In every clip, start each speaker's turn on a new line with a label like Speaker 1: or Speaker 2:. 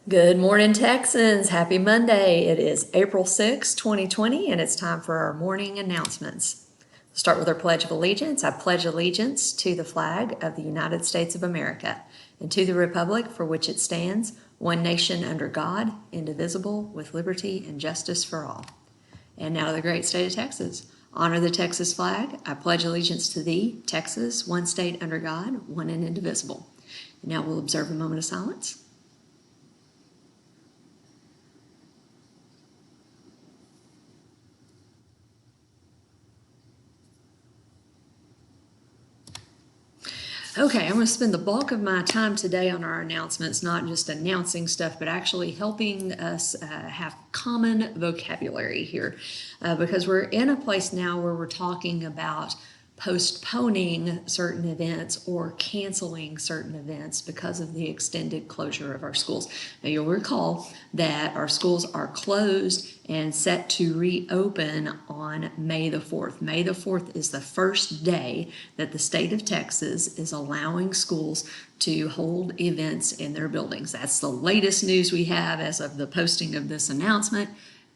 Speaker 1: Good morning, Texans. Happy Monday. It is April 6, 2020, and it's time for our morning announcements. We'll start with our Pledge of Allegiance. I pledge allegiance to the flag of the United States of America and to the republic for which it stands, one nation under God, indivisible, with liberty and justice for all. And now to the great state of Texas. Honor the Texas flag. I pledge allegiance to thee, Texas, one state under God, one and indivisible. And now we'll observe a moment of silence. Okay, I'm going to spend the bulk of my time today on our announcements, not just announcing stuff, but actually helping us have common vocabulary here because we're in a place now where we're talking about postponing certain events or canceling certain events because of the extended closure of our schools. Now, you'll recall that our schools are closed and set to reopen on May the 4th. May the 4th is the first day that the state of Texas is allowing schools to hold events in their buildings. That's the latest news we have as of the posting of this announcement.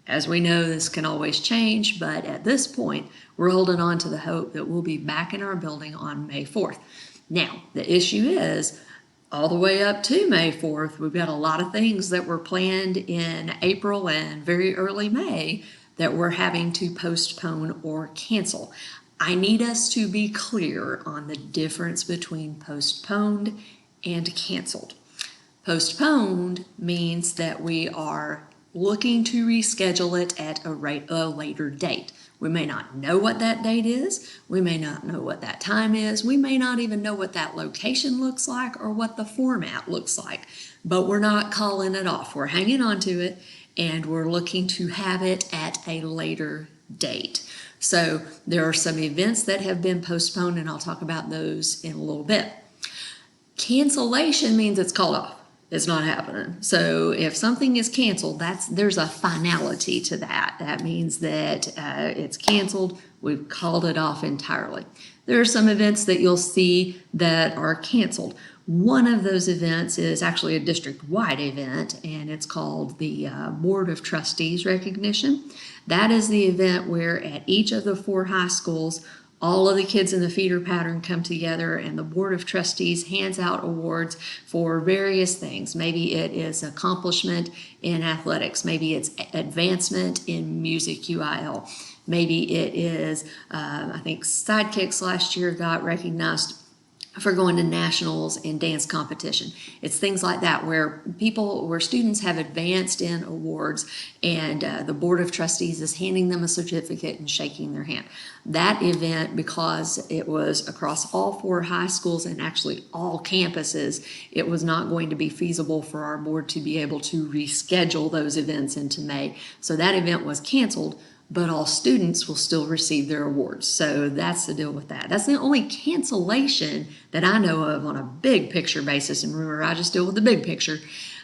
Speaker 1: As we know, this can always change, but at this point, we're holding on to the hope that we'll be back in our building on May 4th. Now, the issue is, all the way up to May 4th, we've got a lot of things that were planned in April and very early May that we're having to postpone or cancel. I need us to be clear on the difference between postponed and canceled. Postponed means that we are looking to reschedule it at a later date. We may not know what that date is. We may not know what that time is. We may not even know what that location looks like or what the format looks like, but we're not calling it off. We're hanging on to it and we're looking to have it at a later date. So there are some events that have been postponed and I'll talk about those in a little bit. Cancellation means it's called off. It's not happening. So if something is canceled, there's a finality to that. That means that it's canceled. We've called it off entirely. There are some events that you'll see that are canceled. One of those events is actually a district-wide event, and it's called the Board of Trustees recognition. That is the event where at each of the 4 high schools, all of the kids in the feeder pattern come together and the Board of Trustees hands out awards for various things. Maybe it is accomplishment in athletics. Maybe it's advancement in music UIL. Maybe it is, I think Sidekicks last year got recognized for going to nationals in dance competition. It's things like that where students have advanced in awards and the Board of Trustees is handing them a certificate and shaking their hand. That event, because it was across all 4 high schools and actually all campuses, it was not going to be feasible for our board to be able to reschedule those events into May. So that event was canceled, but all students will still receive their awards. So that's the deal with that. That's the only cancellation that I know of on a big picture basis. And remember, I just deal with the big picture.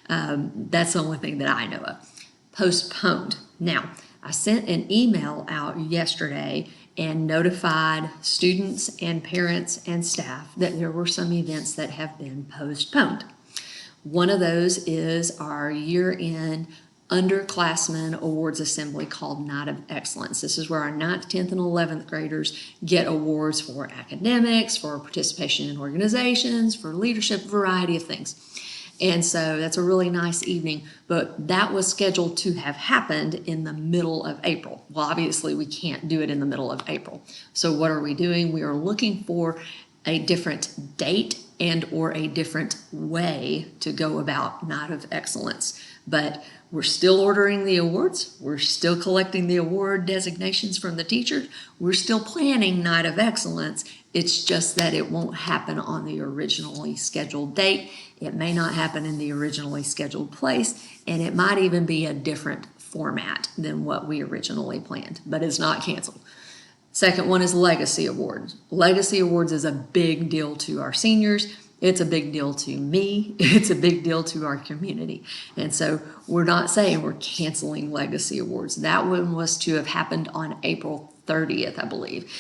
Speaker 1: That's the only thing that I know of. Postponed. Now, I sent an email out yesterday and notified students and parents and staff that there were some events that have been postponed. One of those is our year-end underclassmen awards assembly called Night of Excellence. This is where our 9th, 10th, and 11th graders get awards for academics, for participation in organizations, for leadership, a variety of things. And so that's a really nice evening, but that was scheduled to have happened in the middle of April. Well, obviously we can't do it in the middle of April. So what are we doing? We are looking for a different date and or a different way to go about Night of Excellence. But we're still ordering the awards. We're still collecting the award designations from the teachers. We're still planning Night of Excellence. It's just that it won't happen on the originally scheduled date. It may not happen in the originally scheduled place, and it might even be a different format than what we originally planned, but it's not canceled. Second one is Legacy Awards. Legacy Awards is a big deal to our seniors. It's a big deal to me. It's a big deal to our community. And so we're not saying we're canceling Legacy Awards. That one was to have happened on April 30th, I believe.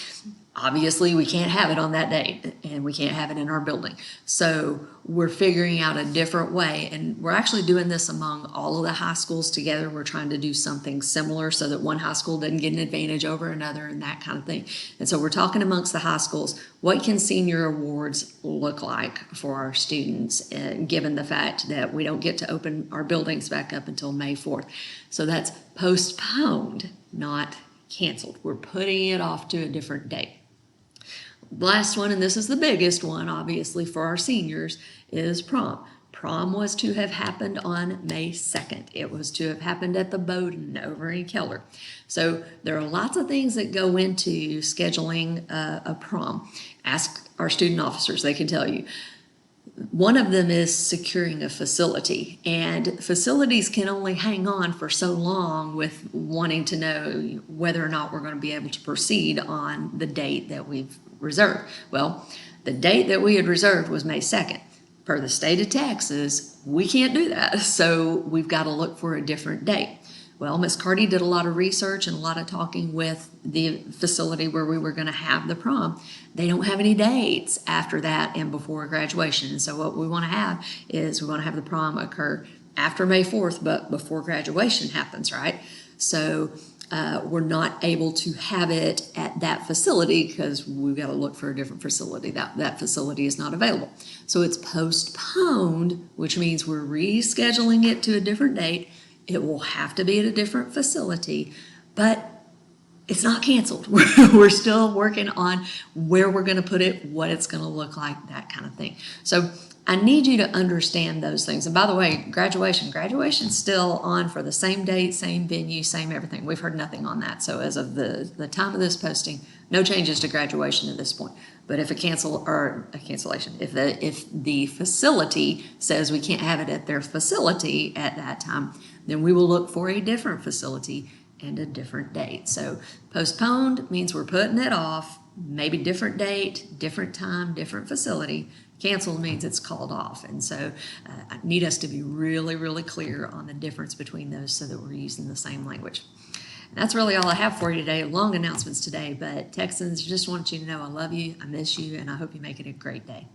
Speaker 1: obviously we can't have it on that date and we can't have it in our building. So we're figuring out a different way, and we're actually doing this among all of the high schools together. We're trying to do something similar so that one high school doesn't get an advantage over another and that kind of thing. And so we're talking amongst the high schools, what can senior awards look like for our students, given the fact that we don't get to open our buildings back up until May 4th. So that's postponed, not canceled. We're putting it off to a different date. Last one, and this is the biggest one, obviously, for our seniors, is prom. Prom was to have happened on May 2nd. It was to have happened at the Bowdoin over in Keller. So there are lots of things that go into scheduling a prom. Ask our student officers, they can tell you. One of them is securing a facility, and facilities can only hang on for so long with wanting to know whether or not we're going to be able to proceed on the date that we've reserved. Well, the date that we had reserved was May 2nd. Per the state of Texas, we can't do that, so we've got to look for a different date. Well, Ms. Carty did a lot of research and a lot of talking with the facility where we were going to have the prom. They don't have any dates after that and before graduation. And so what we want to have is we want to have the prom occur after May 4th, but before graduation happens, right? So we're not able to have it at that facility because we've got to look for a different facility. That facility is not available. So it's postponed, which means we're rescheduling it to a different date. It will have to be at a different facility, but it's not canceled. We're still working on where we're going to put it, what it's going to look like, that kind of thing. So I need you to understand those things. And by the way, graduation's still on for the same date, same venue, same everything. We've heard nothing on that. So as of the time of this posting, no changes to graduation at this point. But if a cancellation, if the facility says we can't have it at their facility at that time, then we will look for a different facility and a different date. So postponed means we're putting it off, maybe different date, different time, different facility. Canceled means it's called off. And so I need us to be really, really clear on the difference between those so that we're using the same language. And that's really all I have for you today. Long announcements today, but Texans, just want you to know I love you, I miss you, and I hope you make it a great day.